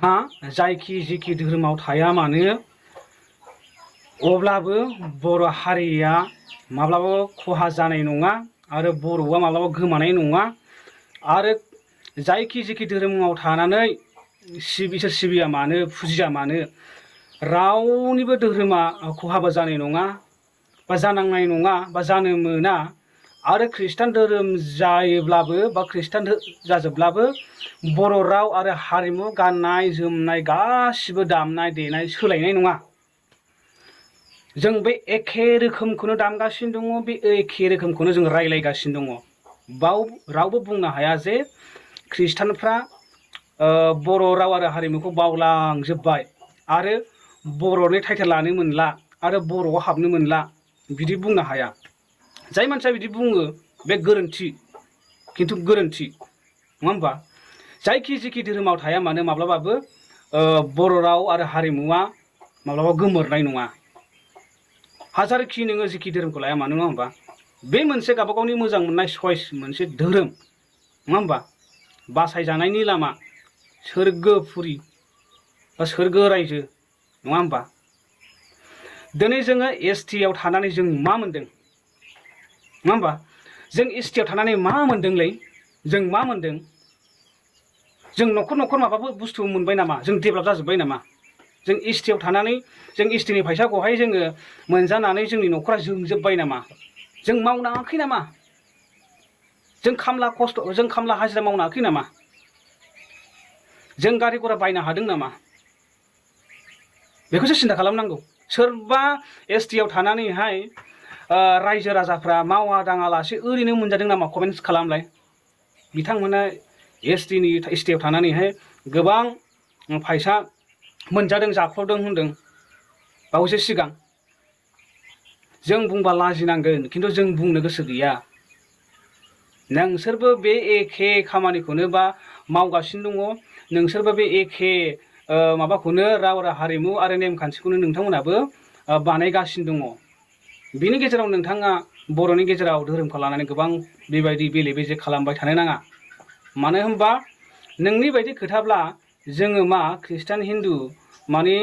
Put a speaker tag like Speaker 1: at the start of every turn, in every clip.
Speaker 1: जायखि जिखि धोरोमाव थाया मानो अब्लाबो बर' हारिया माब्लाबाबो खहा जानाय नङा आरो बर'आ माब्लाबा गोमानाय नङा आरो जायखि जिखि धोरोमाव थानानै इसोर सिबिया मानो फुजिया मानो रावनिबो धोरोमा खहाबो जानाय नङा बा जानांनाय नङा बा जानो मोना आरो खृष्टान धोरोम जायोब्लाबो बा खृष्टान जाजोबब्लाबो बर' राव आरो हारिमु गाननाय जोमनाय गासिबो दामनाय देनाय सोलायनाय नङा। जों बे एखे रोखोमखौनो दामगासिनो दङ, बे एखे रोखोमखौनो जों रायलायगासिनो दङ। बाव रावबो बुंनो हाया जे खृष्टानफ्रा बर' राव आरो हारिमुखौ बावलांजोब्बाय आरो बर'नि टाइटेल लानो मोनला आरो बर'आव हाबनो मोनला बिदि बुंनो हाया। जाय मानसिया बिदि बुङो बे गोरोन्थि, खिन्थु गोरोन्थि नङा होमबा? जायखि जिखि धोरोमाव थाया मानो माब्लाबाबो बर' राव आरो हारिमुवा माब्लाबा गोमोरनाय नङा। हाजारखि नोङो जिखि धोरोमखौ लाया मानो नङा होमबा? बे मोनसे गावबागावनि मोजां मोननाय चइस मोनसे धोरोम नङा होमबा? बासायजानायनि लामा सोरगोफुरि बा सोरगो रायजो नङा होमबा? दिनै जोङो एसटिआव थानानै जों मा मोनदों नङा होमबा? जों एसटिआव थानानै मा मोनदोंलै? जों मा मोनदों? जों न'खर न'खर माबाबो बुस्थु मोनबाय नामा? जों डेभेलप जाजोब्बाय नामा? जों एसटिआव थानानै जों एसटिनि फैसाखौहाय जोङो मोनजानानै जोंनि न'खरा जोंजोब्बाय नामा? जों मावनाङाखै नामा? जों खामला हाजिरा मावनाङाखै नामा? जों गारि गरा बायनो हादों नामा? बेखौसो सिन्था खालामनांगौ। सोरबा एसटिआव थानानैहाय रायजो राजाफ्रा मावा दाङालासे ओरैनो मोनजादों नामा? कमेन्ट्स खालामलाय। बिथांमोना एसटिआव थानानैहाय गोबां फैसा मोनजादों जाख्ल'दों होनदों बावैसो सिगां। जों बुंबा लाजिनांगोन, खिन्थु जों बुंनो गोसो गैया। नोंसोरबो बे एखे खामानिखौनो बा मावगासिनो दङ, नोंसोरबो बे एखे माबाखौनो राव हारिमु आरो नेमखान्थिखौनो नोंथांमोनाबो बानायगासिनो दङ। बिनि गेजेराव नोंथाङा बर'नि गेजेराव धोरोमखौ लानानै गोबां बेबायदि बेले बेजे खालामबाय थानो नाङा। मानो होनबा नोंनि बायदि खोथाब्ला जोङो मा खृष्टान हिन्दु माने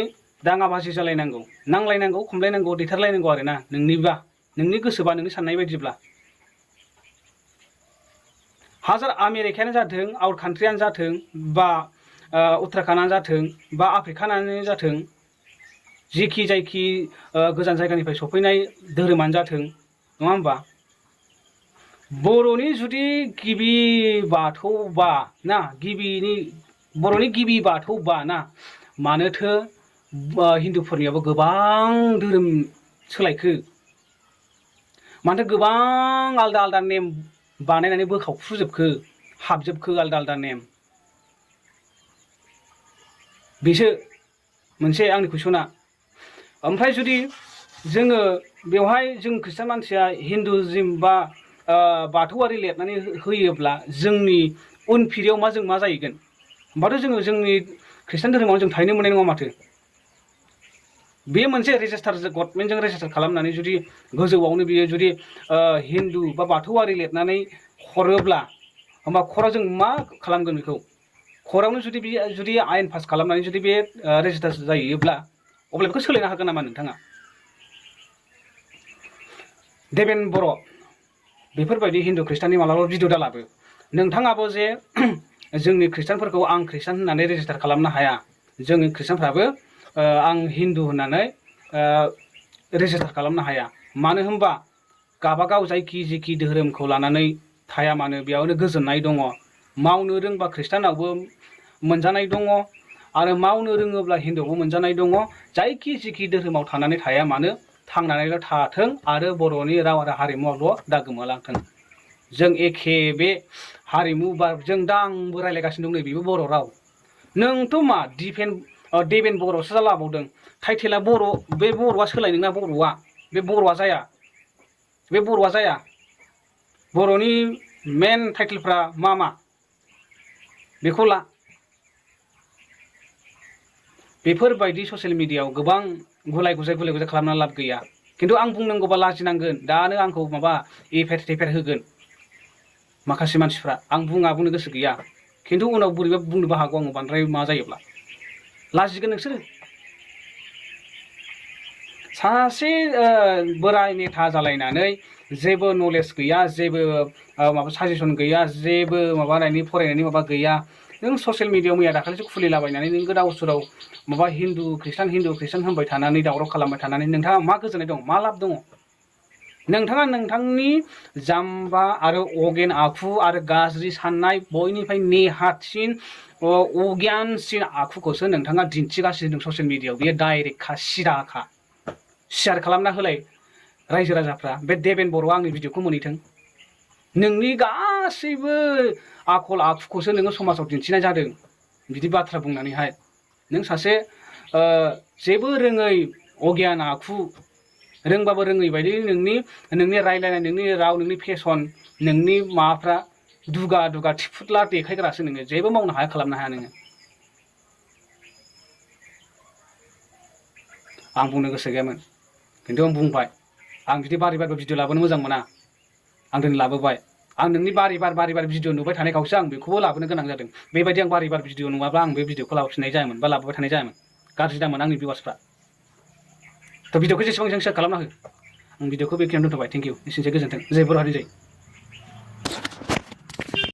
Speaker 1: दाङाबाजि जालायनांगौ, नांलायनांगौ, खमलायनांगौ, दैथारलायनांगौ आरोना नोंनिबा, नोंनि गोसोबा, नोंनि साननाय बायदिब्ला। हाजार आमेरिकायानो जाथों, आउट कान्ट्रियानो जाथों, बा उत्तराखन्डआनो जाथों, बा आफ्रिकानानो जाथों, जिखि जायखि गोजान जायगानिफ्राय सफैनाय धोरोमानो जाथों नङा होमबा? बर'नि जुदि गिबि बाथौबा ना, बर'नि गिबि बाथौबा ना, मानोथो हिन्दुफोरनियाबो गोबां धोरोम सोलायखो? मानोथो गोबां आलदा आलदा नेम बानायनानै बोखावफ्रुजोबखो, हाबजोबखो आलदा आलदा नेम? बेसो मोनसे आंनि कुइसना। ओमफ्राय जुदि जोङो बेवहाय जों खृष्टान मानसिया हिन्दुजिम बा बाथौआरि लिरनानै होयोब्ला जोंनि उन फिरियाव जों मा जाहैगोन? होमबाथ' जोङो जोंनि खृष्टान धोरोमाव जों थाहैनो मोननाय नङा माथो? बे मोनसे रेजिस्टार गभर्नमेन्टजों रेजिस्टार खालामनानै जुदि गोजौआवनो बियो जुदि हिन्दु बा बाथौआरि लिरनानै हरोब्ला, होमबा खराव जों मा खालामगोन बेखौ? खरावनो जुदि आयेन पास खालामनानै जुदि बे रेजिस्टार जायोब्ला अब्ला बेखौ सोलायनो हागोन नामा नोंथाङा? देबेन बर' बेफोरबायदि हिन्दु खृष्टाननि मालाबाबो भिडिअ दालाबो। नोंथाङाबो जे जोंनि खृष्टानफोरखौ आं खृष्टान होननानै रेजिस्टार खालामनो हाया, जोंनि खृष्टानफ्राबो आं हिन्दु होननानै रेजिस्टार खालामनो हाया। मानो होनबा गाबागाव जायखि जिखि धोरोमखौ लानानै थाया मानो बेयावनो गोजोननाय दङ। मावनो रोंबा खृष्टानावबो मोनजानाय दङ आरो मावनो रोङोब्ला हिन्दुआवबो मोनजानाय दङ। जायखि जिखि धोरोमाव थानानै थाया मानो थांनानैल' थाथों आरो बर'नि राव आरो हारिमुवाल' दा गोमालांथों। जों एखे बे हारिमु बा जों दा आंबो रायज्लायगासिनो दं, नै बेबो बर' राव। नोंथ' मा देबेन बर'सो लाबावदों, टाइटेला बर', बे बर'आ सोलायदों ना बर'आ? बे बर'आ जाया, बे बर'आ जाया। बर'नि मेन टाइटेलफ्रा मा बेखौ ला। बेफोरबायदि ससियेल मिडियायाव गोबां गुलाय गुजाय खालामना लाब गैया। खिन्थु आं बुंनांगौबा लाजिनांगोन, दानो आंखौ माबा एफेर होगोन माखासे मानसिफ्रा। आं बुंनो गोसो गैया, खिन्थु उनाव बोरैबा बुंनोबो हागौ आङो बांद्राय मा जायोब्ला। लाजिगोन नोंसोरो सासे बोराय नेता जालायनानै जेबो नलेज गैया जेबो माबा साजेसन गैया जेबो माबानायनि फरायनायनि माबा गैया नों ससियेल मिडियायाव मैया दाखालिसो खुलिलाबायनानै नों गोदाव सोराव माबा हिन्दु ख्रिस्टान होनबाय थानानै दावराव खालामबाय थानानै नोंथाङा मा गोजोननाय दं मा लाब दङ नोंथाङा नोंथांनि जाम्बा आरो अगेन आखु आरो गाज्रि साननाय बयनिफ्राय नेहातसिन अगियानसिन आखुखौसो नोंथाङा दिन्थिगासिनो दं ससियेल मिडियायाव बेयो डाइरेक्टखा सिदाखा शेयार खालामना होलाय रायजो राजाफ्रा बे देबेन बर'आ आंनि भिडिअखौ मोनहैथों नोंनि गासैबो आखल आखुखौसो नोङो समाजाव दिन्थिनाय जादों बिदि बाथ्रा बुंनानैहाय नों सासे जेबो रोङै अगियान आखु रोंबाबो रोङै बायदि नोंनि रायलायनाय नोंनि राव नोंनि फेसन नोंनि माबाफ्रा दुगा दुगा थिफुथला देखायग्रासो नोङो जेबो मावनो हाया खालामनो हाया नोङो आं बुंनो गोसो गैयामोन खिन्थु आं बुंबाय आं बिदि बारि बारि भिडिअ लाबोनो मोजां मोना आं दिनै लाबोबाय आं नोंनि बारि बारि भिडिअ नुबाय थानायखायसो आं बेखौबो लाबोनो गोनां जादों बेबायदि आं बारि भिडिअ नुवाब्ला आं बे भिडिअखौ लाबोफिननाय जायामोन बा लाबोबाय थानाय जायामोन गाज्रि दामोन आंनि भिउवार्सफ्रा थ' भिडिअखौ जेसेबां शेयार खालामना हो आं भिडिअखौ बेखिनियावनो दोनथ'बाय थेंक इउ एसेनोसै गोजोन्थों जय बर' हारि जय